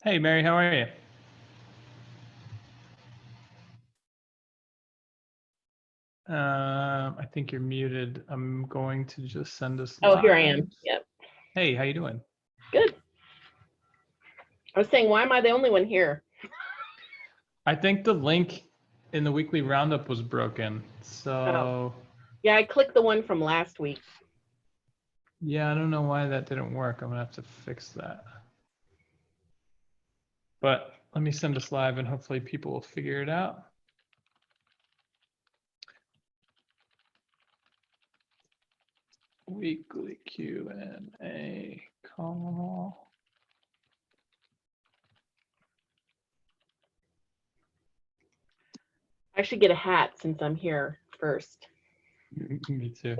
Hey, Mary, how are you? I think you're muted. I'm going to just send us Oh, live. here I am. Yep. Hey, how you doing? Good. I was saying, why am I the only one here? I think the link in the weekly roundup was broken. So, Yeah, I clicked the one from last week. yeah, I don't know why that didn't work. I'm going to have to fix that. But let me send us live and hopefully people will figure it out. Weekly Q&A call. I should get a hat since I'm here first. Me too.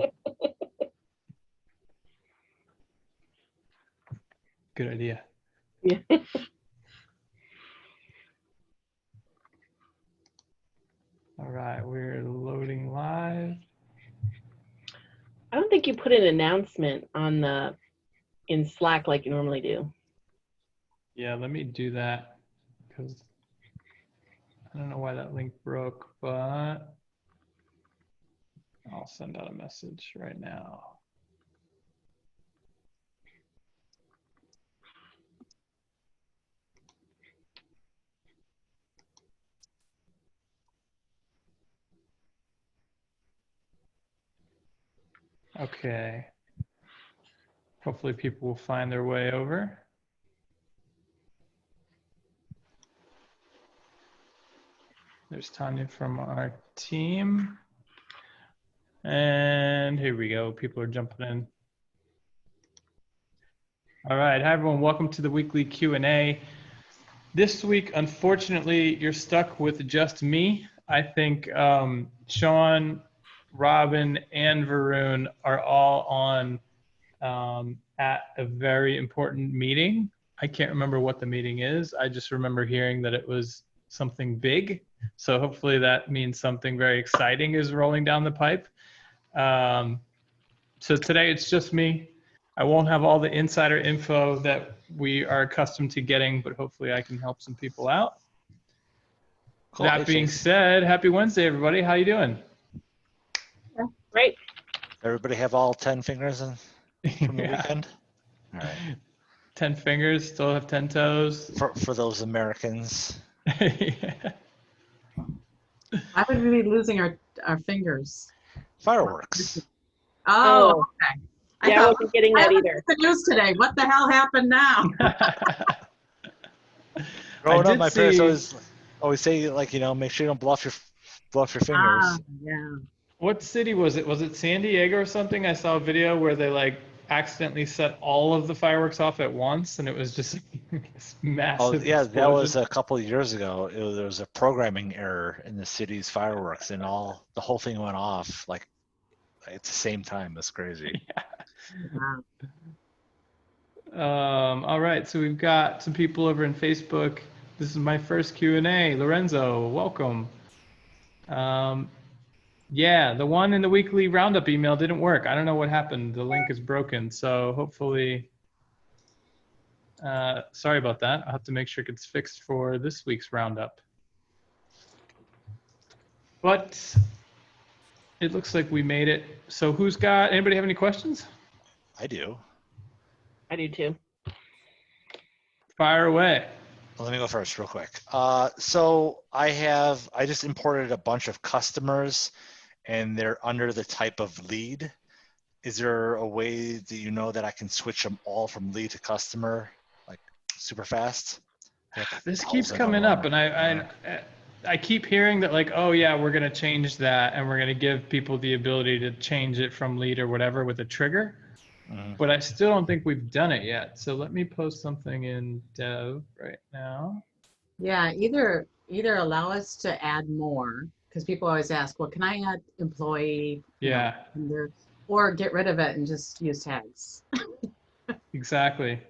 Good idea. Yeah. All right, we're loading live. I don't think you put an announcement on in Slack like you normally do. Yeah, let me do that because I don't know why that link broke, but I'll send out a message right now. Okay. Hopefully people will find their way over. There's Tanya from our team. And here we go. People are jumping in. All right. Hi, everyone. Welcome to the weekly Q&A. This week, unfortunately, you're stuck with just me. I think Sean, Robin, and Varun are all on at a very important meeting. I can't remember what the meeting is. I just remember hearing that it was something big. So hopefully that means something very exciting is rolling down the pipe. So today it's just me. I won't have all the insider info that we are accustomed to getting, but hopefully I can help some people out. Cool. That being said, happy Wednesday, everybody. How you doing? Yeah, great. Everybody have all 10 fingers from the weekend? All right. 10 fingers, still have 10 toes. For those Americans. Yeah. Why would we be losing our fingers? Fireworks. Oh, okay. I wasn't getting that either. The news today. What the hell happened now? Growing up, my parents always say, like, make sure you don't blow off your fingers. Yeah. What city was it? Was it San Diego or something? I saw a video where they accidentally set all of the fireworks off at once, and it was just this massive. Oh yeah, explosion. that was a couple of years ago. There was a programming error in the city's fireworks, and the whole thing went off like at the same time. That's crazy. Yeah. All right, so we've got some people over in Facebook. This is my first Q&A. Lorenzo, welcome. Yeah, the one in the weekly roundup email didn't work. I don't know what happened. The link is broken. So hopefully, sorry about that. I'll have to make sure it gets fixed for this week's roundup. But it looks like we made it. So anybody have any questions? I do. I do too. Fire away. Let me go first real quick. So I just imported a bunch of customers and they're under the type of lead. Is there a way that that I can switch them all from lead to customer like super fast? This keeps coming up, and I keep hearing that like, oh yeah, we're gonna change that, and we're gonna give people the ability to change it from lead or whatever with a trigger. But I still don't think we've done it yet. So let me post something in Dev right now. Yeah, either allow us to add more, because people always ask, well, can I add employee? Yeah. Or get rid of it and just use tags. Exactly.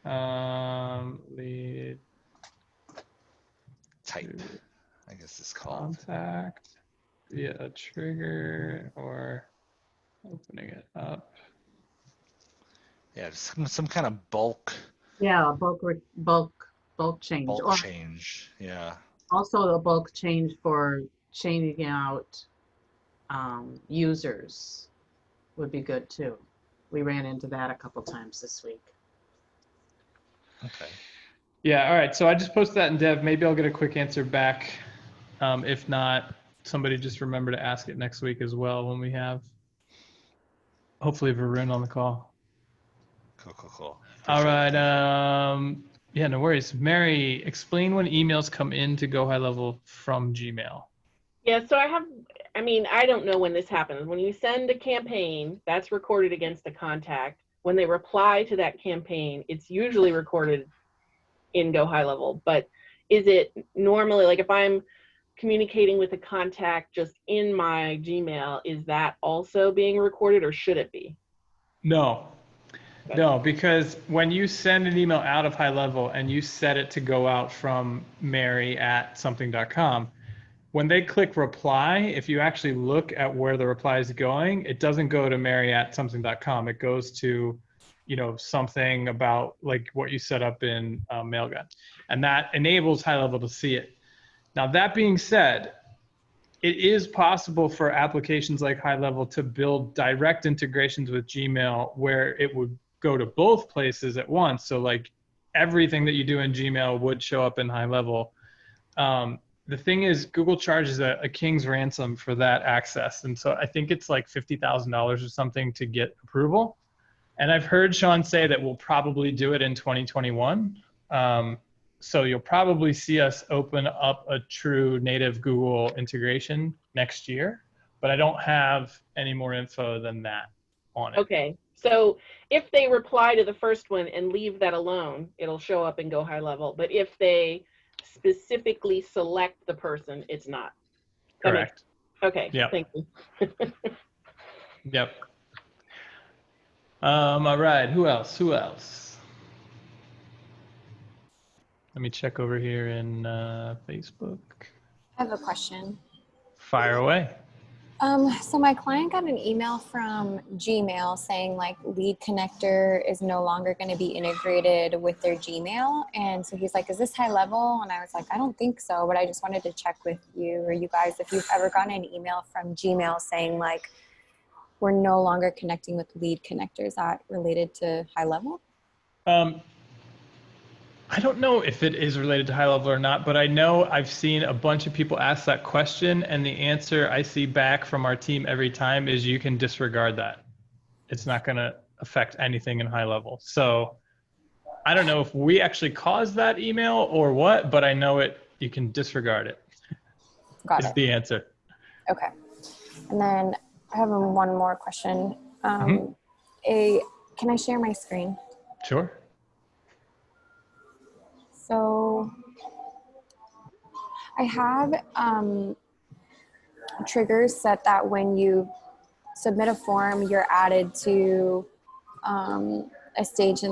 Lead type, I guess it's called. Contact via a trigger or opening it up. Yeah, just some kind of bulk Yeah, bulk change, Bulk or change. Yeah. also a bulk change for changing out users would be good too. We ran into that a couple times this week. Okay. Yeah, all right. So I just posted that in Dev. Maybe I'll get a quick answer back. If not, somebody just remember to ask it next week as well when we have, hopefully, Varun on the call. Cool. All Appreciate right. it. Yeah, no worries. Mary, explain when emails come in to Go High Level from Gmail. Yeah, so I don't know when this happens. When you send a campaign, that's recorded against a contact. When they reply to that campaign, it's usually recorded in Go High Level. But is it normally, like if I'm communicating with a contact just in my Gmail, is that also being recorded, or should it be? No. Okay. No, because when you send an email out of High Level and you set it to go out from mary@something.com, when they click reply, if you actually look at where the reply is going, it doesn't go to mary@something.com. It goes to, something about like what you set up in Mailgun. And that enables High Level to see it. Now, that being said, it is possible for applications like High Level to build direct integrations with Gmail where it would go to both places at once. So like everything that you do in Gmail would show up in High Level. The thing is, Google charges a king's ransom for that access. And so I think it's like $50,000 or something to get approval. And I've heard Sean say that we'll probably do it in 2021. So you'll probably see us open up a true native Google integration next year, but I don't have any more info than that on it. Okay, so if they reply to the first one and leave that alone, it'll show up and Go High Level. But if they specifically select the person, it's not. Correct. Okay, Yep. Thank you. Yep. All right, who else? Let me check over here in Facebook. I have a question. Fire away. So my client got an email from Gmail saying like Lead Connector is no longer going to be integrated with their Gmail. And so he's like, is this High Level? And I was like, I don't think so, but I just wanted to check with you or you guys if you've ever gotten an email from Gmail saying like, we're no longer connecting with Lead Connector. Is that related to High Level? I don't know if it is related to High Level or not, but I know I've seen a bunch of people ask that question, and the answer I see back from our team every time is you can disregard that. It's not going to affect anything in High Level. So I don't know if we actually caused that email or what, but I know you can disregard it. Got Is it. the answer. Okay. And then I have one more question. Can I share my screen? Sure. So I have triggers set that when you submit a form, you're added to a stage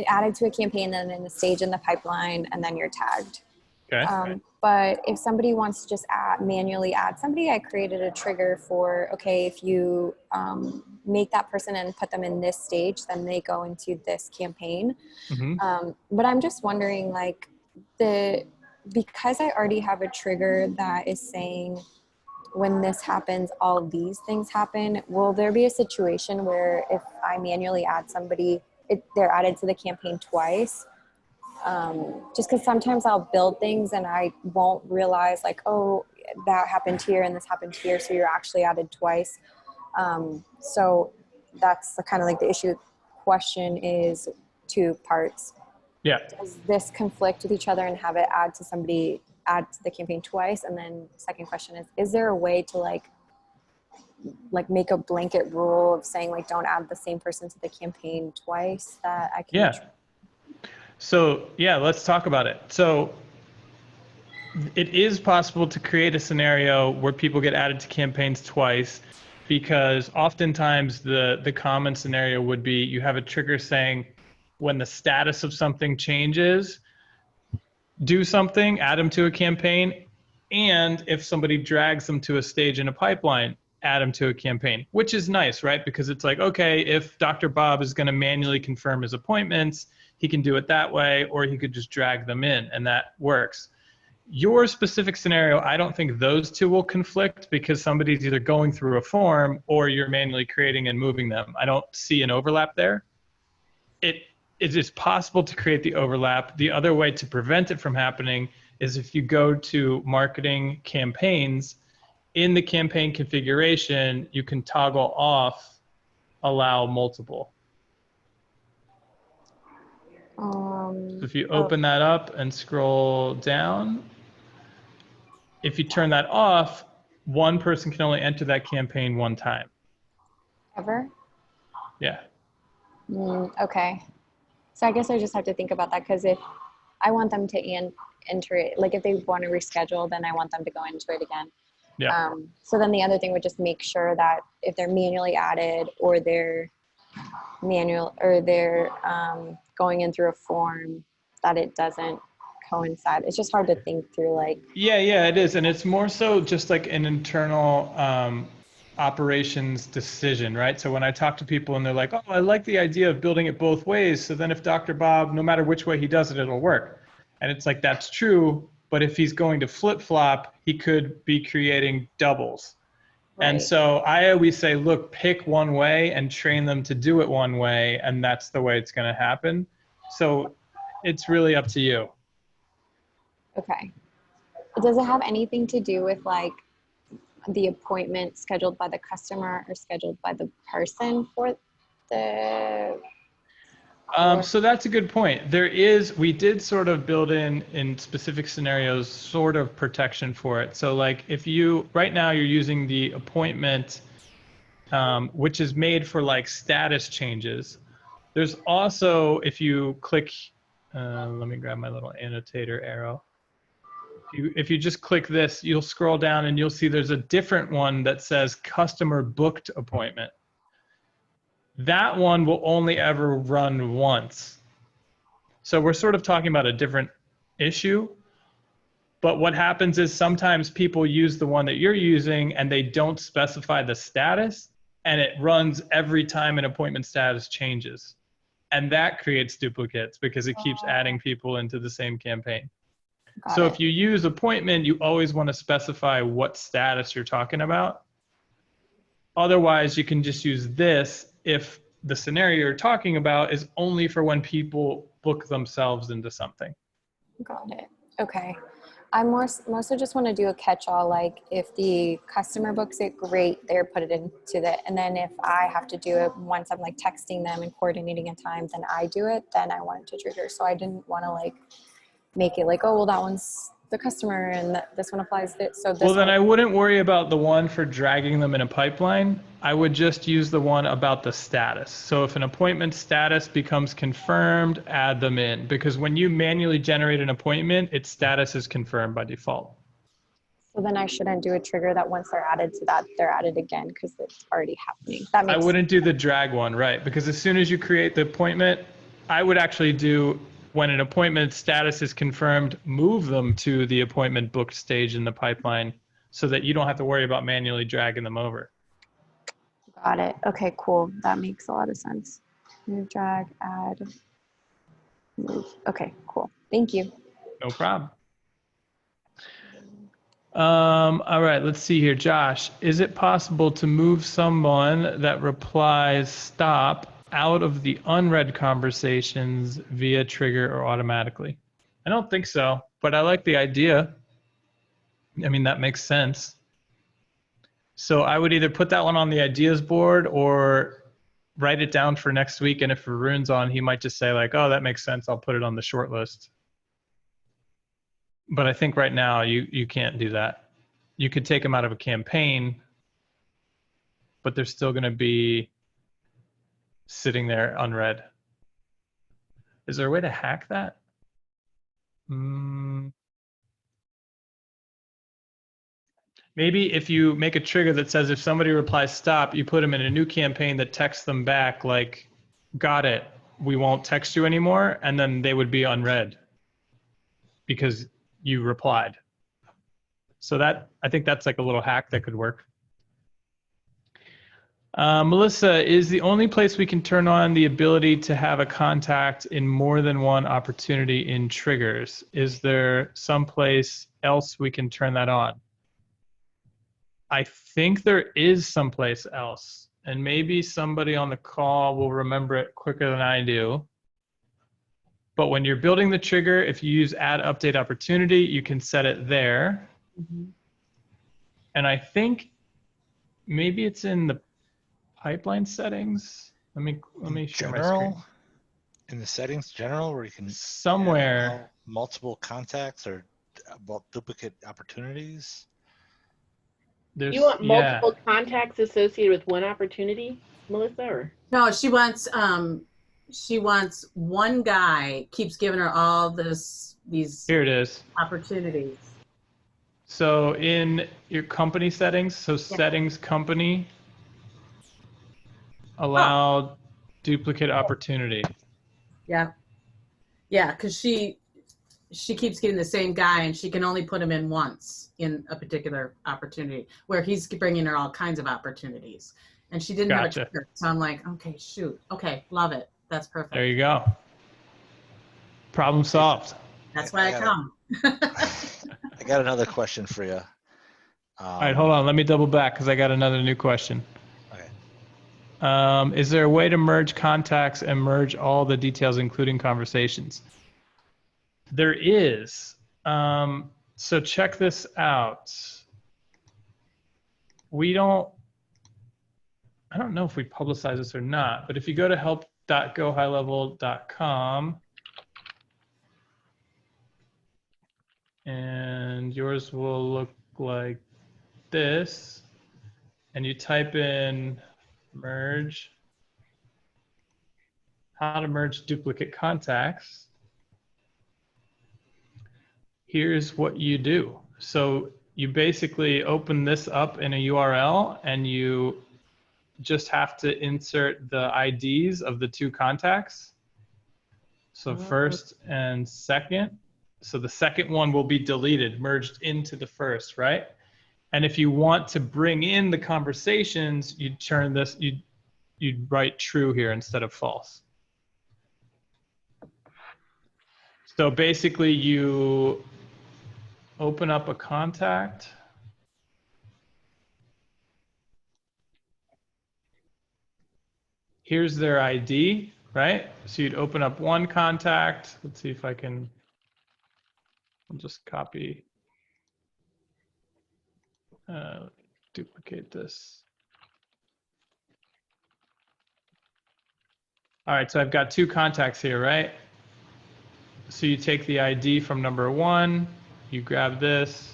added to a campaign, and then a stage in the pipeline, and then you're tagged. Okay. But if somebody wants to just manually add somebody, I created a trigger for, okay, if you make that person and put them in this stage, then they go into this campaign. But I'm just wondering, like, because I already have a trigger that is saying when this happens, all these things happen, will there be a situation where if I manually add somebody, they're added to the campaign twice? Just because sometimes I'll build things and I won't realize like, oh, that happened here and this happened here, so you're actually added twice. So that's kind of like the issue. Question is two parts. Yeah. Does this conflict with each other and have it add to the campaign twice? And then second question is there a way to like make a blanket rule of saying like don't add the same person to the campaign twice that I can? Yeah. So yeah, let's talk about it. So it is possible to create a scenario where people get added to campaigns twice, because oftentimes the common scenario would be you have a trigger saying when the status of something changes, do something, add them to a campaign, and if somebody drags them to a stage in a pipeline, add them to a campaign, which is nice, right? Because it's like, okay, if Dr. Bob is going to manually confirm his appointments, he can do it that way, or he could just drag them in, and that works. Your specific scenario, I don't think those two will conflict because somebody's either going through a form or you're manually creating and moving them. I don't see an overlap there. It is possible to create the overlap. The other way to prevent it from happening is if you go to marketing campaigns, in the campaign configuration, you can toggle off allow multiple. So if you open that up and scroll down, if you turn that off, one person can only enter that campaign one time. Ever? Yeah. Okay. So I guess I just have to think about that, because if I want them to enter it, like if they want to reschedule, then I want them to go into it again. Yeah. So then the other thing would just make sure that if they're manually added or they're going in through a form, that it doesn't coincide. It's just hard to think through, like. Yeah, it is. And it's more so just like an internal operations decision, right? So when I talk to people and they're like, oh, I like the idea of building it both ways. So then if Dr. Bob, no matter which way he does it, it'll work. And it's like, that's true. But if he's going to flip-flop, he could be creating doubles. Right. And so I always say, look, pick one way and train them to do it one way. And that's the way it's going to happen. So it's really up to you. Okay. Does it have anything to do with like the appointment scheduled by the customer or scheduled by the person for the? So that's a good point. We did sort of build in specific scenarios, sort of protection for it. So like if right now you're using the appointment, which is made for like status changes. There's also, if you click, let me grab my little annotator arrow. If you just click this, you'll scroll down and you'll see there's a different one that says customer booked appointment. That one will only ever run once. So we're sort of talking about a different issue. But what happens is sometimes people use the one that you're using and they don't specify the status, and it runs every time an appointment status changes. And that creates duplicates because it keeps adding people into the same campaign. So if you use appointment, you always want to specify what status you're talking about. Otherwise, you can just use this if the scenario you're talking about is only for when people book themselves into something. Got it. Okay. I mostly just want to do a catch-all, like if the customer books it, great, they're put it into the, and then if I have to do it once I'm like texting them and coordinating a time, then I do it, then I want it to trigger. So I didn't want to like make it like, oh, well, that one's the customer and this one applies to it. So this then I wouldn't worry about the one for dragging them in a pipeline. I would just use the one about the status. So if an appointment status becomes confirmed, add them in, because when you manually generate an appointment, its status is confirmed by default. So then I shouldn't do a trigger that once they're added to that, they're added again because it's already happening. That makes I wouldn't do the drag one, right? Because as soon as you create the appointment, I would actually do, when an appointment status is confirmed, move them to the appointment booked stage in the pipeline so that you don't have to worry about manually dragging them over. Got it. Okay, cool. That makes a lot of sense. Move, drag, add, move. Okay, cool. Thank you. No problem. All right, let's see here. Josh, is it possible to move someone that replies stop out of the unread conversations via trigger or automatically? I don't think so, but I like the idea. I mean, that makes sense. So I would either put that one on the ideas board or write it down for next week. And if Varun's on, he might just say like, oh, that makes sense. I'll put it on the short list. But I think right now you can't do that. You could take them out of a campaign, but they're still going to be sitting there unread. Is there a way to hack that? Maybe if you make a trigger that says if somebody replies stop, you put them in a new campaign that texts them back like, got it, we won't text you anymore, and then they would be unread because you replied. So that, I think that's like a little hack that could work. Melissa, is the only place we can turn on the ability to have a contact in more than one opportunity in triggers? Is there someplace else we can turn that on? I think there is someplace else, and maybe somebody on the call will remember it quicker than I do. But when you're building the trigger, if you use add update opportunity, you can set it there. Mhm. And I think maybe it's in the pipeline settings. Let me share my screen. General, in the settings, general, where you can Somewhere. allow multiple contacts or duplicate opportunities. There's, You want yeah. multiple contacts associated with one opportunity, Melissa, or? No, she wants one guy keeps giving her all these Here it is. opportunities. So in your company settings, so settings company, allow duplicate opportunity. Yeah. Yeah, because she keeps getting the same guy and she can only put him in once in a particular opportunity where he's bringing her all kinds of opportunities. And she didn't have a trigger. So I'm like, okay, shoot. Okay, love it. That's perfect. There you go. Problem solved. That's why I come. I got another question for you. All right, hold on. Let me double back because I got another new question. Okay. Is there a way to merge contacts and merge all the details, including conversations? There is. So check this out. I don't know if we publicize this or not, but if you go to help.gohighlevel.com and yours will look like this, and you type in merge, how to merge duplicate contacts, here's what you do. So you basically open this up in a URL and you just have to insert the IDs of the two contacts. So first and second. So the second one will be deleted, merged into the first, right? And if you want to bring in the conversations, you turn this, you'd write true here instead of false. So basically you open up a contact. Here's their ID, right? So you'd open up one contact. Let's see if I can, I'll just copy, duplicate this. All right, so I've got two contacts here, right? So you take the ID from number one, you grab this,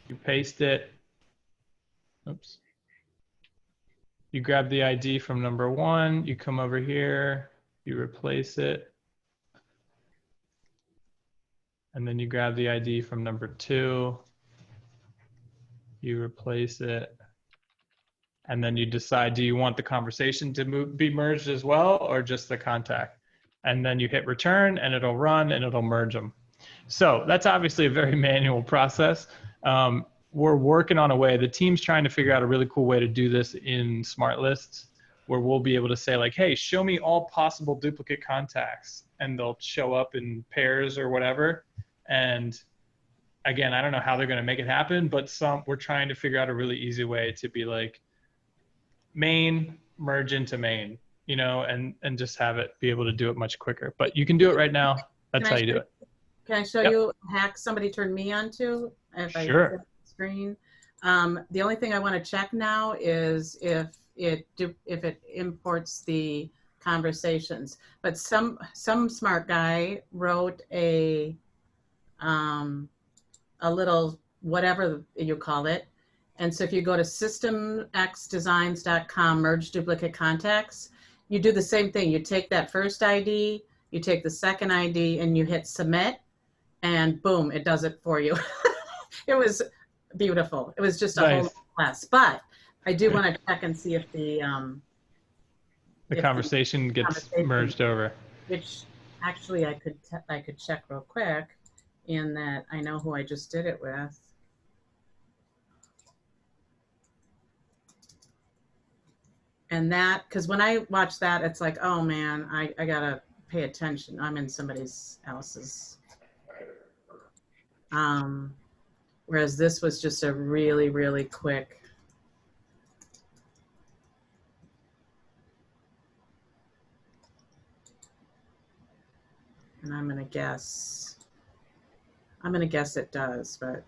you paste it. Oops. You grab the ID from number one, you come over here, you replace it. And then you grab the ID from number two, you replace it. And then you decide, do you want the conversation to be merged as well or just the contact? And then you hit return and it'll run and it'll merge them. So that's obviously a very manual process. We're working on a way, the team's trying to figure out a really cool way to do this in smart lists where we'll be able to say like, hey, show me all possible duplicate contacts, and they'll show up in pairs or whatever. And again, I don't know how they're going to make it happen, but we're trying to figure out a really easy way to be like main, merge into main, you know, and just have it be able to do it much quicker. But you can do it right now. That's how you do it. Can I show you a hack somebody turned me onto? Sure. Screen. The only thing I want to check now is if it imports the conversations. But some smart guy wrote a little whatever you call it. And so if you go to systemxdesigns.com, merge duplicate contacts, you do the same thing. You take that first ID, you take the second ID, and you hit submit, and boom, it does it for you. It was beautiful. It was just a whole class. But I do want to check and see if the conversation gets merged over. Which actually I could check real quick, in that I know who I just did it with. And that, because when I watch that, it's like, oh man, I gotta pay attention. I'm in somebody else's. Whereas this was just a really, really quick. And I'm gonna guess it does, but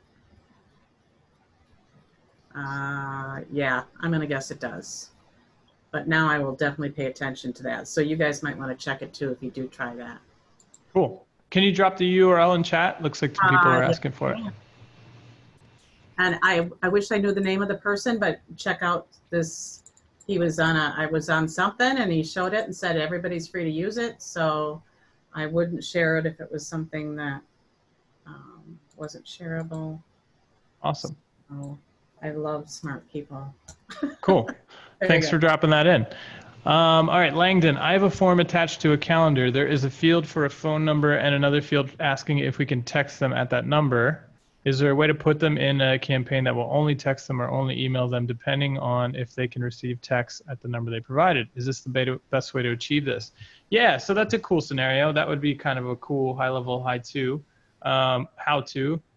yeah, I'm gonna guess it does. But now I will definitely pay attention to that. So you guys might want to check it too if you do try that. Cool. Can you drop the URL in chat? Looks like some people are asking for it. And I wish I knew the name of the person, but check out this. He was on I was on something and he showed it and said everybody's free to use it. So I wouldn't share it if it was something that wasn't shareable. Awesome. So I love smart people. Cool. Thanks for dropping that in. All right, Langdon, I have a form attached to a calendar. There is a field for a phone number and another field asking if we can text them at that number. Is there a way to put them in a campaign that will only text them or only email them depending on if they can receive text at the number they provided? Is this the best way to achieve this? Yeah, so that's a cool scenario. That would be kind of a cool high-level, how-to.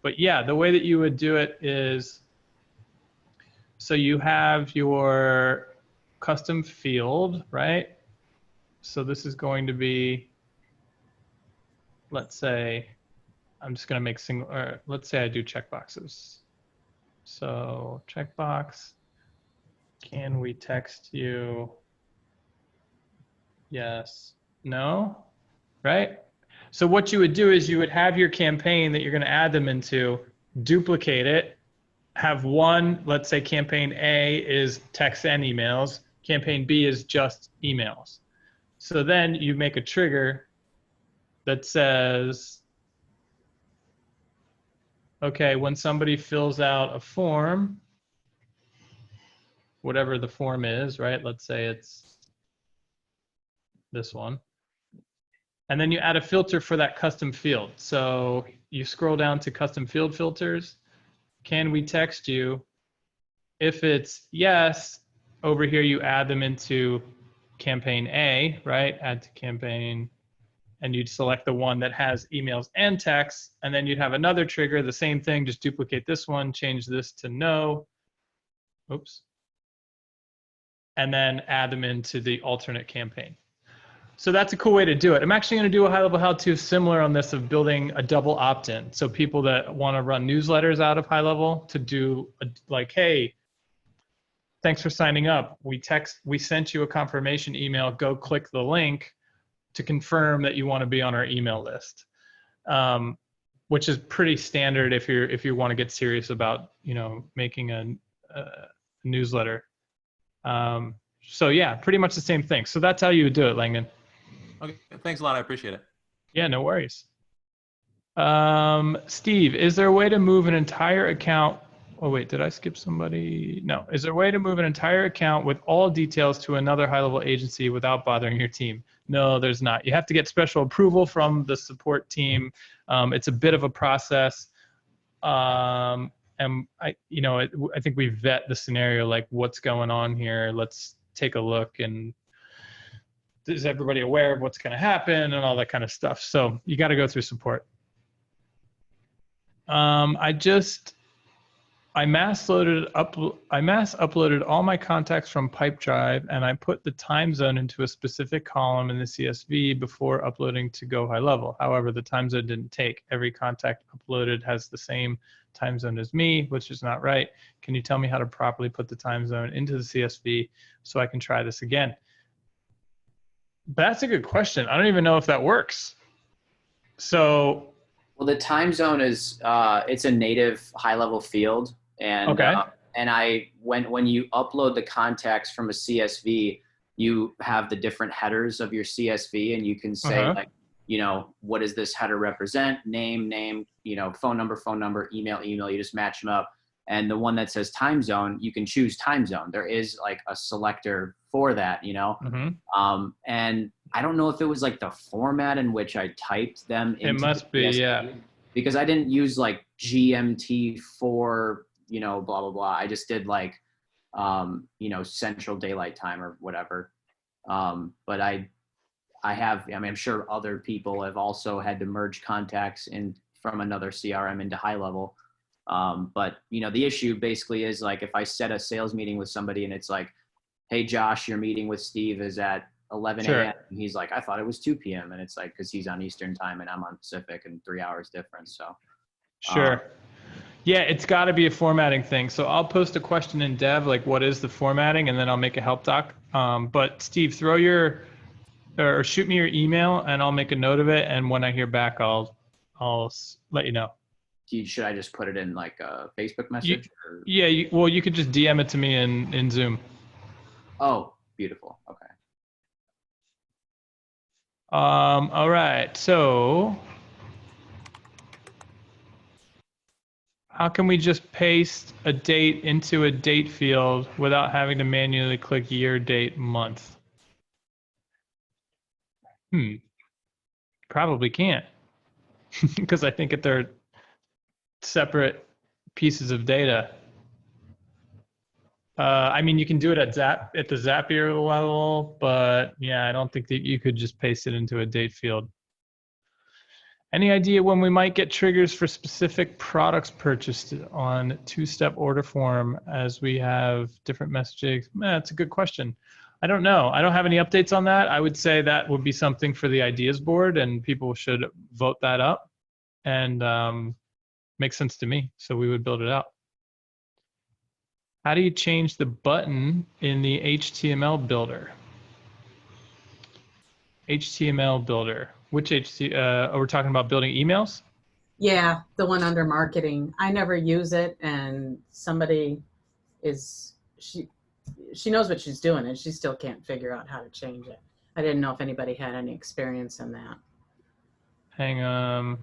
But yeah, the way that you would do it is, so you have your custom field, right? So this is going to be, let's say, I'm just going to make or let's say I do checkboxes. So checkbox, can we text you? Yes, no, right? So what you would do is you would have your campaign that you're going to add them into, duplicate it, have one, let's say campaign A is text and emails, campaign B is just emails. So then you make a trigger that says, okay, when somebody fills out a form, whatever the form is, right? Let's say it's this one. And then you add a filter for that custom field. So you scroll down to custom field filters. Can we text you? If it's yes, over here you add them into campaign A, right? Add to campaign, and you'd select the one that has emails and texts, and then you'd have another trigger, the same thing, just duplicate this one, change this to no, oops, and then add them into the alternate campaign. So that's a cool way to do it. I'm actually going to do a high-level how-to similar on this of building a double opt-in. So people that want to run newsletters out of HighLevel to do like, hey, thanks for signing up. We sent you a confirmation email. Go click the link to confirm that you want to be on our email list, which is pretty standard if you want to get serious about making a newsletter. So yeah, pretty much the same thing. So that's how you would do it, Langdon. Okay, thanks a lot. I appreciate it. Yeah, no worries. Steve, is there a way to move an entire account? Oh wait, did I skip somebody? No. Is there a way to move an entire account with all details to another high-level agency without bothering your team? No, there's not. You have to get special approval from the support team. It's a bit of a process. And I think we vet the scenario, like what's going on here. Let's take a look, and is everybody aware of what's going to happen and all that kind of stuff. So you got to go through support. I mass uploaded all my contacts from Pipedrive, and I put the time zone into a specific column in the CSV before uploading to Go HighLevel. However, the time zone didn't take. Every contact uploaded has the same time zone as me, which is not right. Can you tell me how to properly put the time zone into the CSV so I can try this again? That's a good question. I don't even know if that works. So, well, the time zone is it's a native HighLevel field, and okay. When you upload the contacts from a CSV, you have the different headers of your CSV, and you can say like, what does this header represent? Name, phone number, email. You just match them up. And the one that says time zone, you can choose time zone. There is like a selector for that, and I don't know if it was like the format in which I typed them into it must be, yeah. Because I didn't use like GMT for, blah, blah, blah. I just did like Central Daylight Time or whatever. But I'm sure other people have also had to merge contacts from another CRM into HighLevel. But the issue basically is like, if I set a sales meeting with somebody and it's like, hey, Josh, your meeting with Steve is at 11 a.m. Sure. And he's like, I thought it was 2 p.m. And it's like, because he's on Eastern time and I'm on Pacific and 3 hours difference. So Sure. Yeah, it's got to be a formatting thing. So I'll post a question in dev, like what is the formatting, and then I'll make a help doc. But Steve, or shoot me your email and I'll make a note of it. And when I hear back, I'll let you know. should I just put it in like a Facebook message? Yeah, you could just DM it to me in Zoom. Oh, beautiful. Okay. All right. So how can we just paste a date into a date field without having to manually click year, date, month? Probably can't, because I think they're separate pieces of data. I mean, you can do it at the Zapier level, but yeah, I don't think that you could just paste it into a date field. Any idea when we might get triggers for specific products purchased on two-step order form as we have different messaging? That's a good question. I don't know. I don't have any updates on that. I would say that would be something for the ideas board and people should vote that up, and makes sense to me. So we would build it out. How do you change the button in the HTML builder? HTML builder. Which we're talking about building emails? Yeah, the one under marketing. I never use it, and somebody she knows what she's doing, and she still can't figure out how to change it. I didn't know if anybody had any experience in that. Hang on.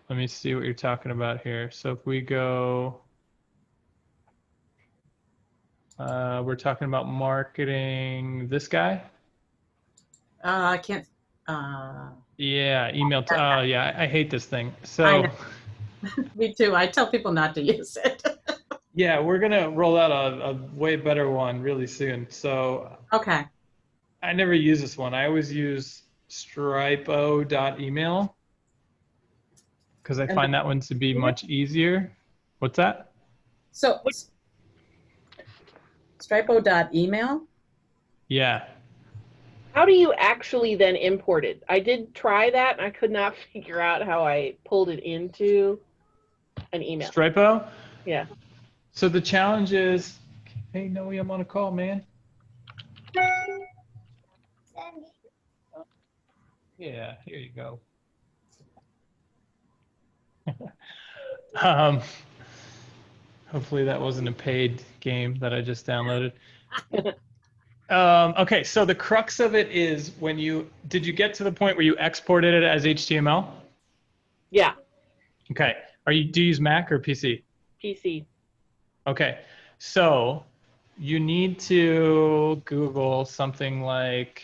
Let me see what you're talking about here. So if we go, we're talking about marketing this guy? I can't. Yeah, email. Yeah, I hate this thing. I So know. Me too. I tell people not to use it. yeah, we're gonna roll out a way better one really soon. So Okay. I never use this one. I always use stripo.email because I find that one to be much easier. What's that? So stripo.email. Yeah. How do you actually then import it? I did try that and I could not figure out how I pulled it into an email. Stripo? Yeah. So the challenge is, hey, Noe, I'm on a call, man. Yeah, here you go. Hopefully that wasn't a paid game that I just downloaded. Okay, so the crux of it is did you get to the point where you exported it as HTML? Yeah. Okay. Do you use Mac or PC? PC. Okay. So you need to Google something like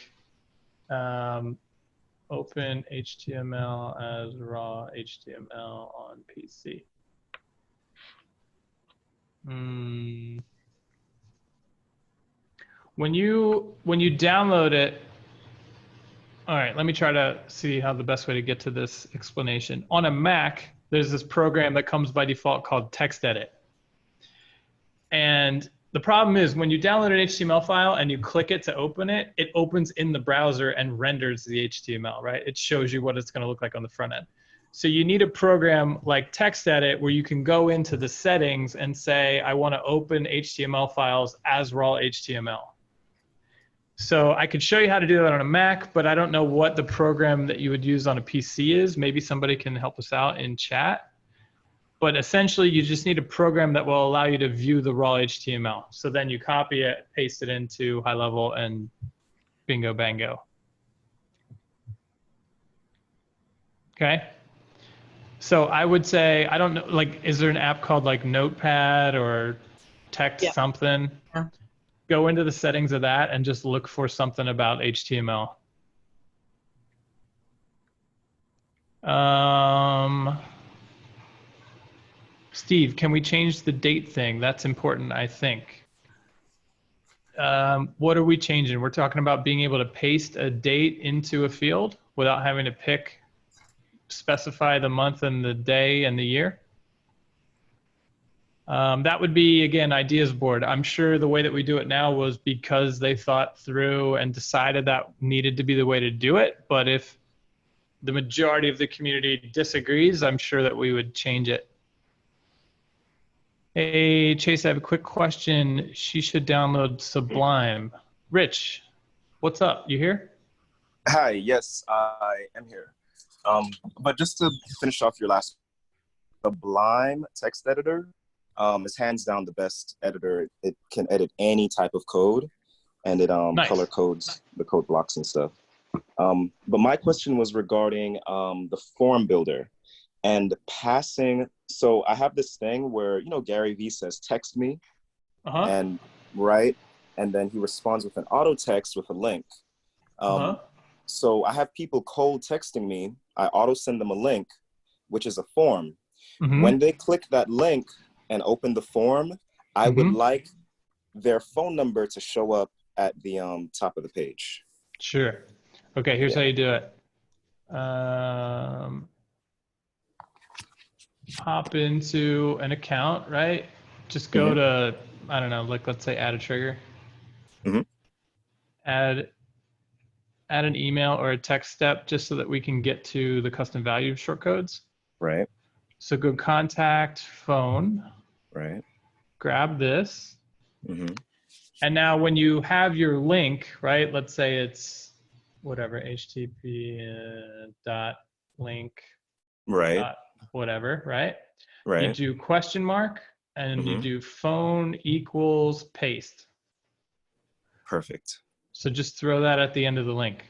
open HTML as raw HTML on PC. When you download it, all right, let me try to see how the best way to get to this explanation. On a Mac, there's this program that comes by default called TextEdit. And the problem is when you download an HTML file and you click it to open it, it opens in the browser and renders the HTML, right? It shows you what it's going to look like on the front end. So you need a program like TextEdit where you can go into the settings and say, I want to open HTML files as raw HTML. So I could show you how to do that on a Mac, but I don't know what the program that you would use on a PC is. Maybe somebody can help us out in chat. But essentially, you just need a program that will allow you to view the raw HTML. So then you copy it, paste it into HighLevel, and bingo, bango. Okay. So I would say, I don't know, like, is there an app called like Notepad or Text something? Yeah. Go into the settings of that and just look for something about HTML. Steve, can we change the date thing? That's important, I think. What are we changing? We're talking about being able to paste a date into a field without having to specify the month and the day and the year. That would be, again, ideas board. I'm sure the way that we do it now was because they thought through and decided that needed to be the way to do it. But if the majority of the community disagrees, I'm sure that we would change it. Hey, Chase, I have a quick question. She should download Sublime. Rich, what's up? You here? Hi, yes, I am here. But just to finish off your last, Sublime text editor is hands down the best editor. It can edit any type of code, and it Nice. color codes the code blocks and stuff. But my question was regarding the form builder and passing. So I have this thing where, you know, Gary Vee says, text me, and right, and then he responds with an auto text with a link. So I have people cold texting me. I auto send them a link, which is a form. When they click that link and open the form, I would like their phone number to show up at the top of the page. Sure. Okay, here's how you do it. Hop into an account, right? Just go to, I don't know, like let's say add a trigger. Add an email or a text step just so that we can get to the custom value shortcodes. Right. So go contact phone. Right. Grab this. And now when you have your link, right, let's say it's whatever, HTTP dot link. Right. Whatever, right? Right. You do question mark and you do phone equals paste. Perfect. So just throw that at the end of the link.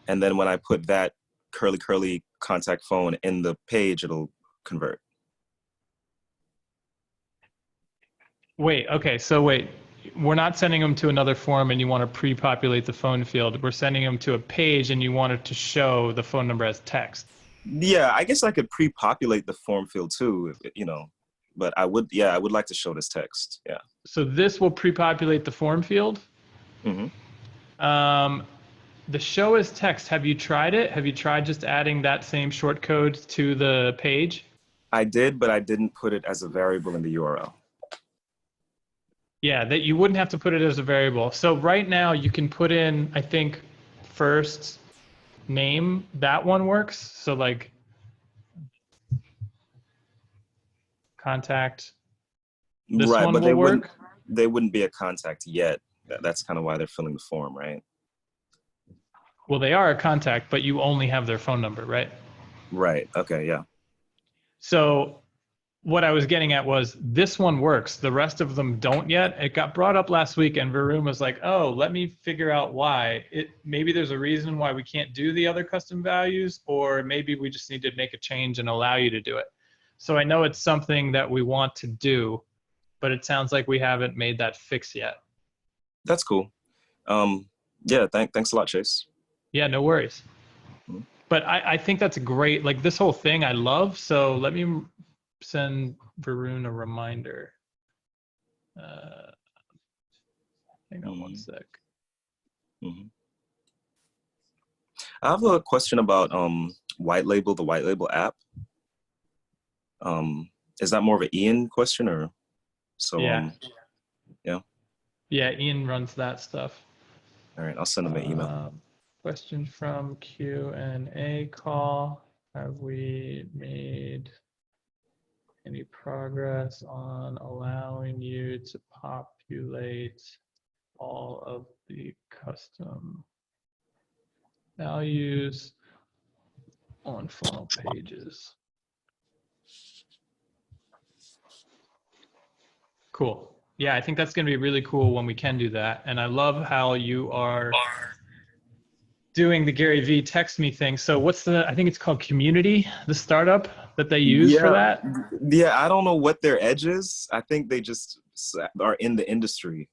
And then when I put that curly contact phone in the page, it'll convert. Wait, okay, so wait. We're not sending them to another form and you want to pre-populate the phone field. We're sending them to a page and you want it to show the phone number as text. Yeah, I guess I could pre-populate the form field too, you know, but I would like to show this text. Yeah. So this will pre-populate the form field. The show as text, have you tried it? Have you tried just adding that same shortcode to the page? I did, but I didn't put it as a variable in the URL. Yeah, that you wouldn't have to put it as a variable. So right now you can put in, I think, first name, that one works. So like contact, this right, one but will they wouldn't be a contact yet. That's kind of why they're filling the form, right? Well, they are a contact, but you only have their phone number, right? Right. Okay. Yeah. So what I was getting at was this one works. The rest of them don't yet. It got brought up last week and Varun was like, oh, let me figure out why. Maybe there's a reason why we can't do the other custom values, or maybe we just need to make a change and allow you to do it. So I know it's something that we want to do, but it sounds like we haven't made that fix yet. That's cool. Yeah, thanks a lot, Chase. Yeah, no worries. But I think that's great. Like this whole thing I love. So let me send Varun a reminder. Hang on one sec. I have a question about the HighLevel app. Is that more of an Ian question or so? Yeah. Yeah. Yeah, Ian runs that stuff. All right, I'll send him an email. Question from Q&A call. Have we made any progress on allowing you to populate all of the custom values on funnel pages? Cool. Yeah, I think that's going to be really cool when we can do that. And I love how you are doing the Gary Vee text me thing. So what's I think it's called Community, the startup that they use for that? Yeah, I don't know what their edge is. I think they just are in the industry.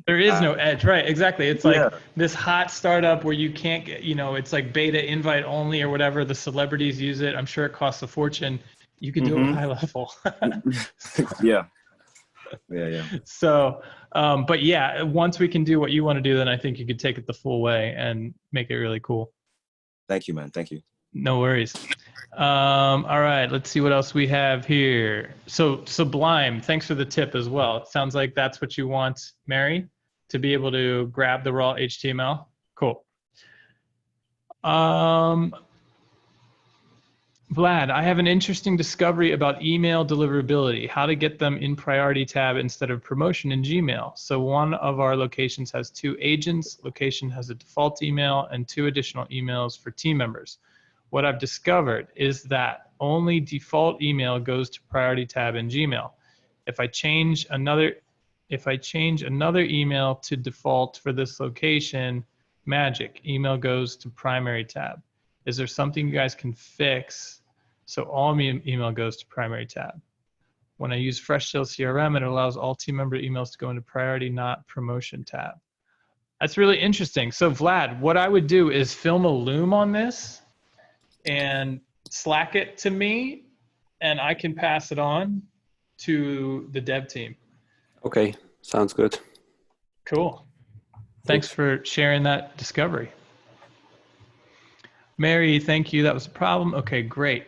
There is no edge, right? Exactly. It's like this hot startup where you can't get, it's like beta invite only or whatever. The celebrities use it. I'm sure it costs a fortune. You could do it with HighLevel. Yeah. Yeah. So, but yeah, once we can do what you want to do, then I think you could take it the full way and make it really cool. Thank you, man. Thank you. No worries. All right, let's see what else we have here. So Sublime, thanks for the tip as well. It sounds like that's what you want, Mary, to be able to grab the raw HTML. Cool. Vlad, I have an interesting discovery about email deliverability, how to get them in priority tab instead of promotion in Gmail. So one of our locations has 2 agents, location has a default email, and 2 additional emails for team members. What I've discovered is that only default email goes to priority tab in Gmail. If I change another email to default for this location, magic, email goes to primary tab. Is there something you guys can fix so all email goes to primary tab? When I use Freshtail CRM, it allows all team member emails to go into priority, not promotion tab. That's really interesting. So Vlad, what I would do is film a loom on this and Slack it to me, and I can pass it on to the dev team. Okay, sounds good. Cool. Thanks for sharing that discovery. Mary, thank you. That was a problem. Okay, great.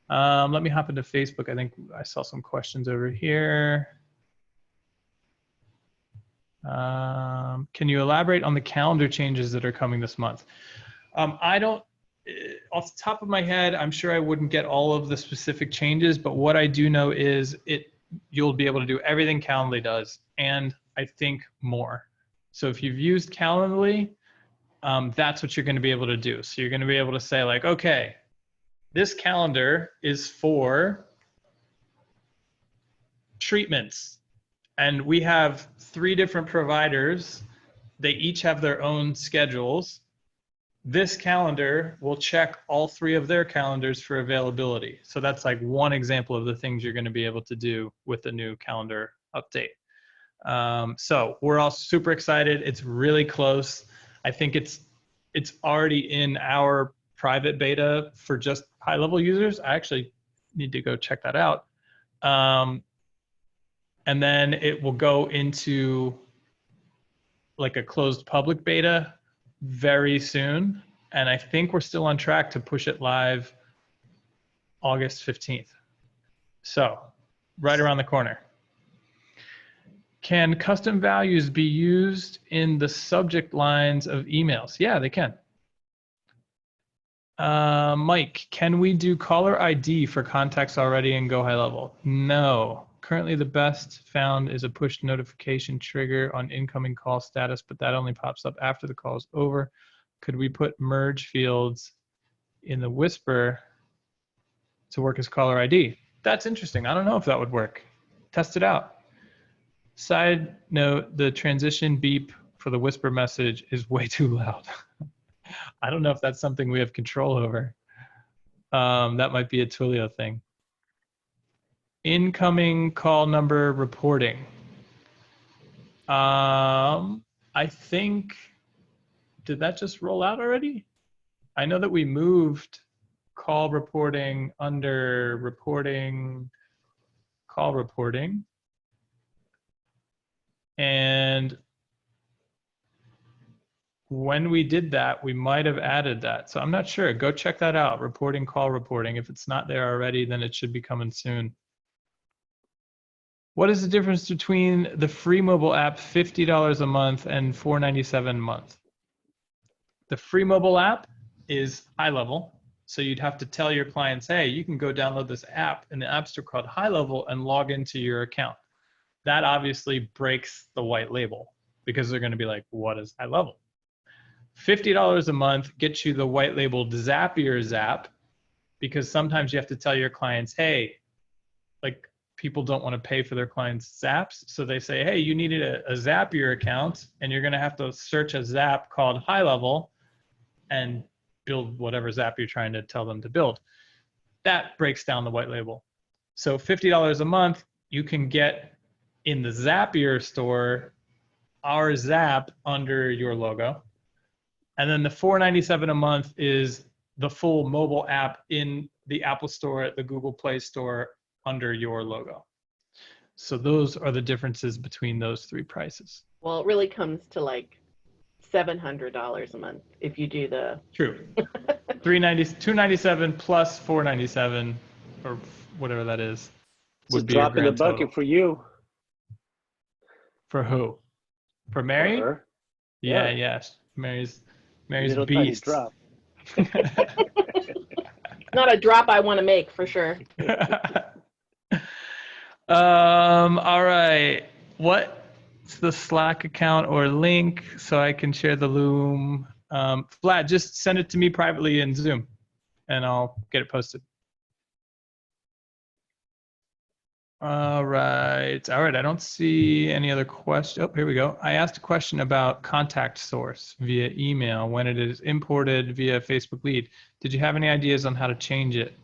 Let me hop into Facebook. I think I saw some questions over here. Can you elaborate on the calendar changes that are coming this month? I don't, off the top of my head, I'm sure I wouldn't get all of the specific changes, but what I do know is you'll be able to do everything Calendly does, and I think more. So if you've used Calendly, that's what you're going to be able to do. So you're going to be able to say like, okay, this calendar is for treatments. And we have 3 different providers. They each have their own schedules. This calendar will check all 3 of their calendars for availability. So that's like one example of the things you're going to be able to do with the new calendar update. So we're all super excited. It's really close. I think it's already in our private beta for just HighLevel users. I actually need to go check that out. And then it will go into like a closed public beta very soon. And I think we're still on track to push it live August 15th. So right around the corner. Can custom values be used in the subject lines of emails? Yeah, they can. Mike, can we do caller ID for contacts already in Go HighLevel? No. Currently, the best found is a push notification trigger on incoming call status, but that only pops up after the call is over. Could we put merge fields in the Whisper to work as caller ID? That's interesting. I don't know if that would work. Test it out. Side note, the transition beep for the Whisper message is way too loud. I don't know if that's something we have control over. That might be a Twilio thing. Incoming call number reporting. I think, did that just roll out already? I know that we moved call reporting under reporting, call reporting. And when we did that, we might have added that. So I'm not sure. Go check that out. Reporting, call reporting. If it's not there already, then it should be coming soon. What is the difference between the free mobile app, $50 a month, and $4.97 a month? The free mobile app is HighLevel. So you'd have to tell your clients, hey, you can go download this app in the App Store called HighLevel and log into your account. That obviously breaks the white label because they're going to be like, what is HighLevel? $50 a month gets you the white labeled Zapier Zap, because sometimes you have to tell your clients, hey, like people don't want to pay for their clients' Zaps. So they say, hey, you needed a Zapier account and you're going to have to search a Zap called HighLevel and build whatever Zap you're trying to tell them to build. That breaks down the white label. So $50 a month, you can get in the Zapier store our Zap under your logo. And then the $4.97 a month is the full mobile app in the Apple Store, the Google Play Store under your logo. So those are the differences between those three prices. Well, it really comes to like $700 a month if you do the. True. $297 plus $497 or whatever that is It's a would be your drop in the grand bucket total. for you. For who? For Mary? For her. Yeah, Yeah. yes. Mary's Little tiny beast. drop. Not a drop I want to make for sure. All right. What's the Slack account or link so I can share the Loom? Vlad, just send it to me privately in Zoom and I'll get it posted. All right. I don't see any other questions. Oh, here we go. I asked a question about contact source via email when it is imported via Facebook lead. Did you have any ideas on how to change it?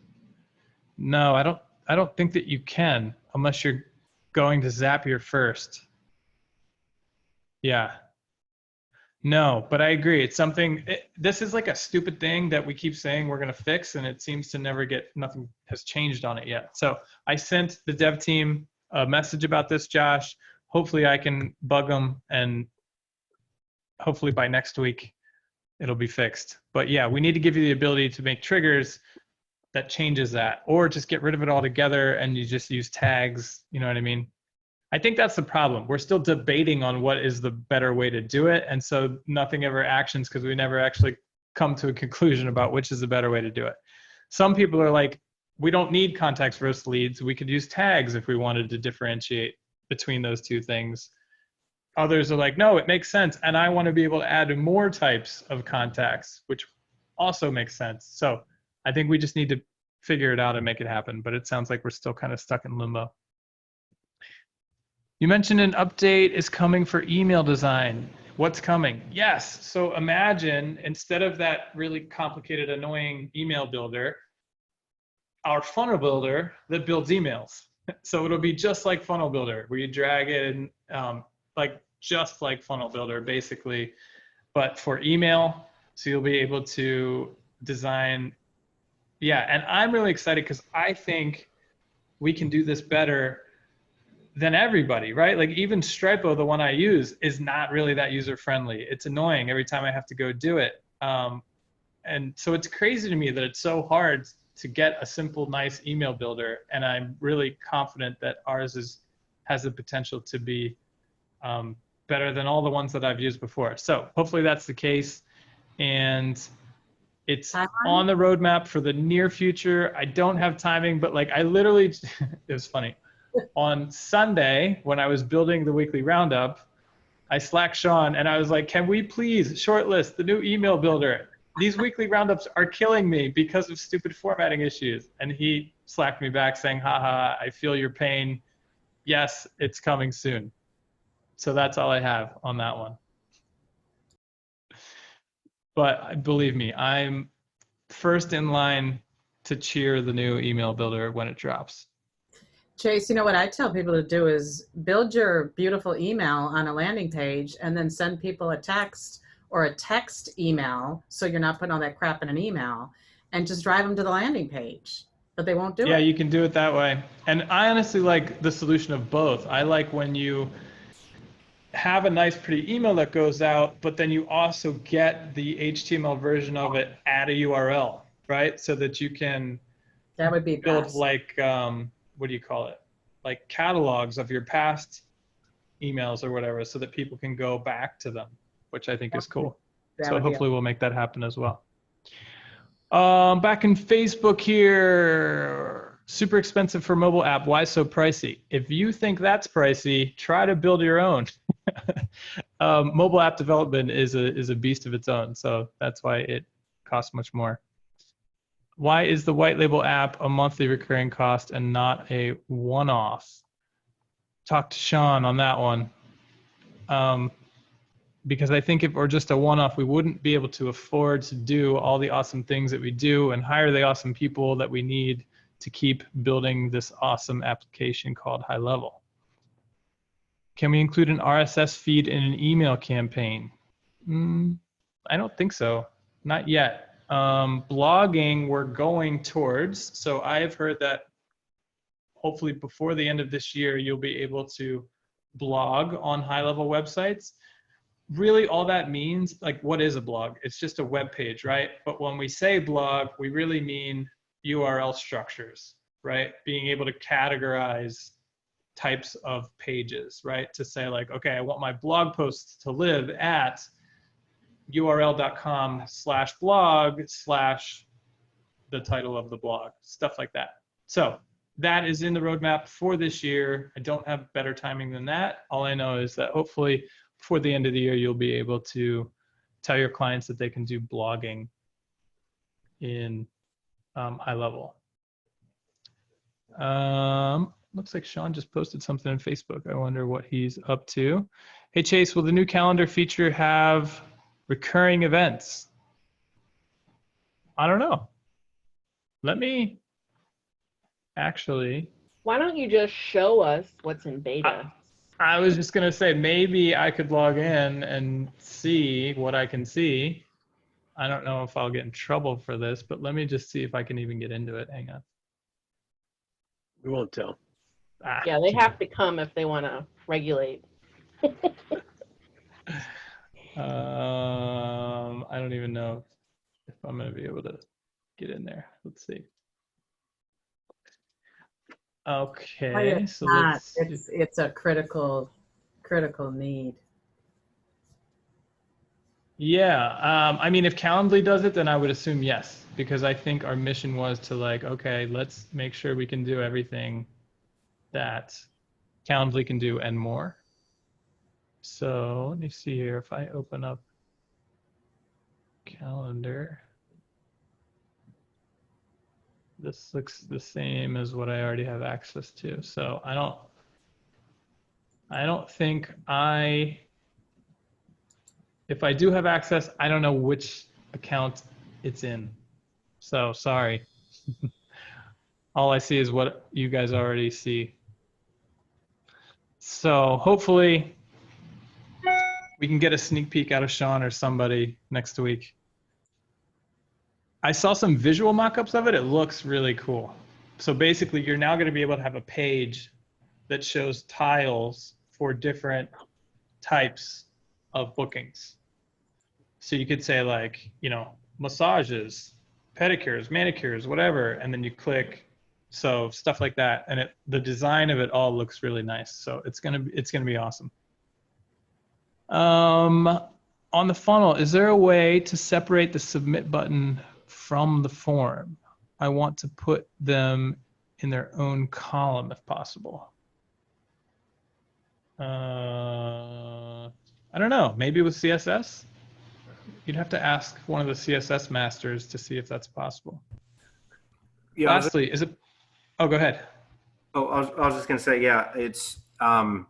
No, I don't think that you can unless you're going to Zapier first. Yeah. No, but I agree. It's something, this is like a stupid thing that we keep saying we're going to fix, and it seems to never nothing has changed on it yet. So I sent the dev team a message about this, Josh. Hopefully I can bug them, and hopefully by next week it'll be fixed. But yeah, we need to give you the ability to make triggers that changes that, or just get rid of it altogether and you just use tags. You know what I mean? I think that's the problem. We're still debating on what is the better way to do it. And so nothing ever actions because we never actually come to a conclusion about which is the better way to do it. Some people are like, we don't need contacts versus leads. We could use tags if we wanted to differentiate between those two things. Others are like, no, it makes sense. And I want to be able to add more types of contacts, which also makes sense. So I think we just need to figure it out and make it happen. But it sounds like we're still kind of stuck in limbo. You mentioned an update is coming for email design. What's coming? Yes. So imagine instead of that really complicated, annoying email builder, our funnel builder that builds emails. So it'll be just like funnel builder, where you drag it in, just like funnel builder, basically, but for email. So you'll be able to design. Yeah. And I'm really excited because I think we can do this better than everybody, right? Like even Stripo, the one I use, is not really that user friendly. It's annoying every time I have to go do it. And so it's crazy to me that it's so hard to get a simple, nice email builder. And I'm really confident that ours has the potential to be better than all the ones that I've used before. So hopefully that's the case. And it's on the roadmap for the near future. I don't have timing, but like I literally, it was funny. On Sunday, when I was building the weekly roundup, I Slacked Sean and I was like, can we please shortlist the new email builder? These weekly roundups are killing me because of stupid formatting issues. And he slacked me back saying, haha, I feel your pain. Yes, it's coming soon. So that's all I have on that one. But believe me, I'm first in line to cheer the new email builder when it drops. Chase, you know what I tell people to do is build your beautiful email on a landing page and then send people a text or a text email so you're not putting all that crap in an email and just drive them to the landing page. But they won't do it. Yeah, you can do it that way. And I honestly like the solution of both. I like when you have a nice, pretty email that goes out, but then you also get the HTML version of it at a URL, right? So that you can that would be build best. Like, what do you call it? Like catalogs of your past emails or whatever, so that people can go back to them, which I think is cool. So hopefully we'll make that happen as well. Back in Facebook here, super expensive for mobile app. Why so pricey? If you think that's pricey, try to build your own. Mobile app development is a beast of its own, so that's why it costs much more. Why is the white label app a monthly recurring cost and not a one-off? Talk to Sean on that one. Because I think if we're just a one-off, we wouldn't be able to afford to do all the awesome things that we do and hire the awesome people that we need to keep building this awesome application called HighLevel. Can we include an RSS feed in an email campaign? I don't think so. Not yet. Blogging, we're going towards. So I've heard that hopefully before the end of this year, you'll be able to blog on HighLevel websites. Really all that means, like, what is a blog? It's just a web page, right? But when we say blog, we really mean URL structures, right? Being able to categorize types of pages, right? To say like, okay, I want my blog posts to live at url.com/blog/ the title of the blog, stuff like that. So that is in the roadmap for this year. I don't have better timing than that. All I know is that hopefully before the end of the year, you'll be able to tell your clients that they can do blogging in HighLevel. Looks like Sean just posted something on Facebook. I wonder what he's up to. Hey, Chase, will the new calendar feature have recurring events? I don't know. Let me actually. Why don't you just show us what's in beta? I was just going to say, maybe I could log in and see what I can see. I don't know if I'll get in trouble for this, but let me just see if I can even get into it. Hang on. We won't tell. Yeah, they have to come if they want to regulate. I don't even know if I'm going to be able to get in there. Let's see. Okay, so let's. It's a critical need. Yeah, I mean, if Calendly does it, then I would assume yes, because I think our mission was to like, okay, let's make sure we can do everything that Calendly can do and more. So let me see here. If I open up Calendar, this looks the same as what I already have access to. So I don't think if I do have access, I don't know which account it's in. So sorry. All I see is what you guys already see. So hopefully we can get a sneak peek out of Sean or somebody next week. I saw some visual mock-ups of it. It looks really cool. So basically you're now going to be able to have a page that shows tiles for different types of bookings. So you could say like, you know, massages, pedicures, manicures, whatever, and then you click. So stuff like that, and the design of it all looks really nice. So it's gonna be awesome. On the funnel, is there a way to separate the submit button from the form? I want to put them in their own column if possible. I don't know. Maybe with CSS. You'd have to ask one of the CSS masters to see if that's possible. Yeah, Lastly, is it? Oh, go ahead. Oh, I was just gonna say, yeah, it's. I'm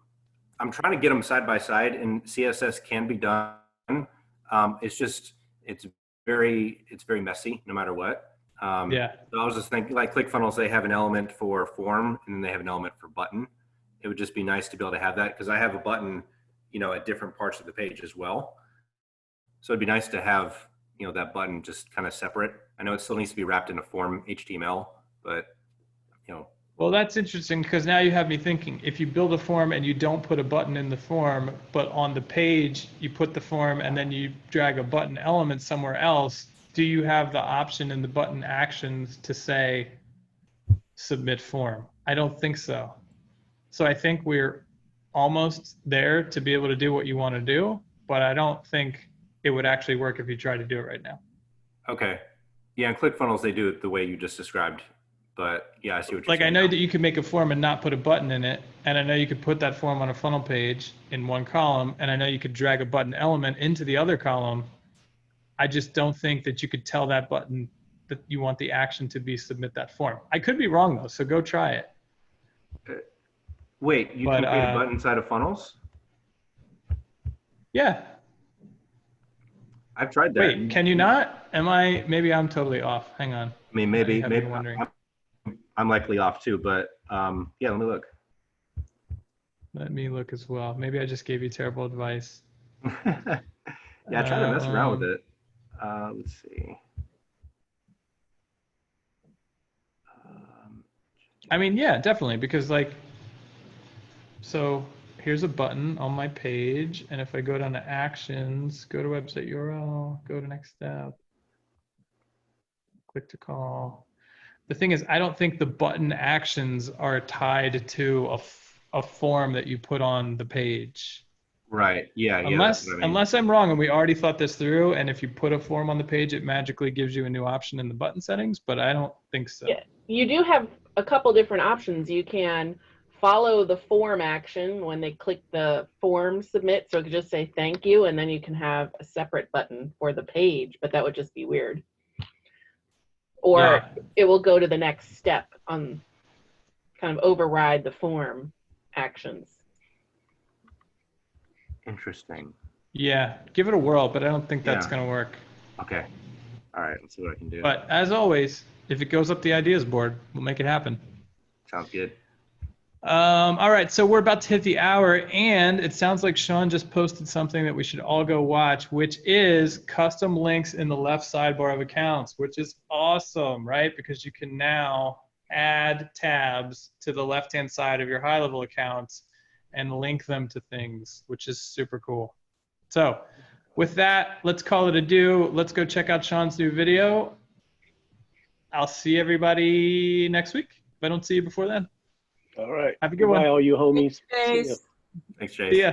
trying to get them side by side, and CSS can be done. It's very messy, no matter what. Yeah. So I was just thinking, like ClickFunnels, they have an element for form, and then they have an element for button. It would just be nice to be able to have that, because I have a button, you know, at different parts of the page as well. So it'd be nice to have, you know, that button just kind of separate. I know it still needs to be wrapped in a form HTML, but, you know. Well, that's interesting, because now you have me thinking, if you build a form and you don't put a button in the form, but on the page you put the form and then you drag a button element somewhere else, do you have the option in the button actions to say submit form? I don't think so. So I think we're almost there to be able to do what you want to do, but I don't think it would actually work if you try to do it right now. Okay. Yeah, in ClickFunnels, they do it the way you just described. But yeah, I see what you're like saying. I know that you can make a form and not put a button in it, and I know you could put that form on a funnel page in one column, and I know you could drag a button element into the other column. I just don't think that you could tell that button that you want the action to be submit that form. I could be wrong though, so go try it. Wait, you can create a button inside of funnels? Yeah. I've tried that. Wait, can you not? Maybe I'm totally off. Hang on. I mean, maybe wondering. I'm likely off too, but yeah, let me look. Let me look as well. Maybe I just gave you terrible advice. Yeah, I try to mess around with it. Let's see. I mean, yeah, definitely, because like, so here's a button on my page, and if I go down to actions, go to website URL, go to next step, click to call. The thing is, I don't think the button actions are tied to a form that you put on the page. Right. Yeah. Yeah. That's what I mean. Unless I'm wrong and we already thought this through, and if you put a form on the page, it magically gives you a new option in the button settings, but I don't think so. Yeah, you do have a couple different options. You can follow the form action when they click the form submit, so it could just say thank you, and then you can have a separate button for the page, but that would just be weird. Or Yeah. it will go to the next step on, kind of override the form actions. Interesting. Yeah, give it a whirl, but I don't think that's Yeah. going to work. Okay. All right. Let's see what I can do. But as always, if it goes up the ideas board, we'll make it happen. Sounds good. All right, so we're about to hit the hour, and it sounds like Sean just posted something that we should all go watch, which is custom links in the left sidebar of accounts, which is awesome, right? Because you can now add tabs to the left-hand side of your HighLevel accounts and link them to things, which is super cool. So with that, let's call it a do. Let's go check out Sean's new video. I'll see everybody next week if I don't see you before then. All right. Have a good Bye, one. all you homies. See ya. Thanks. Thanks, Chase. See ya.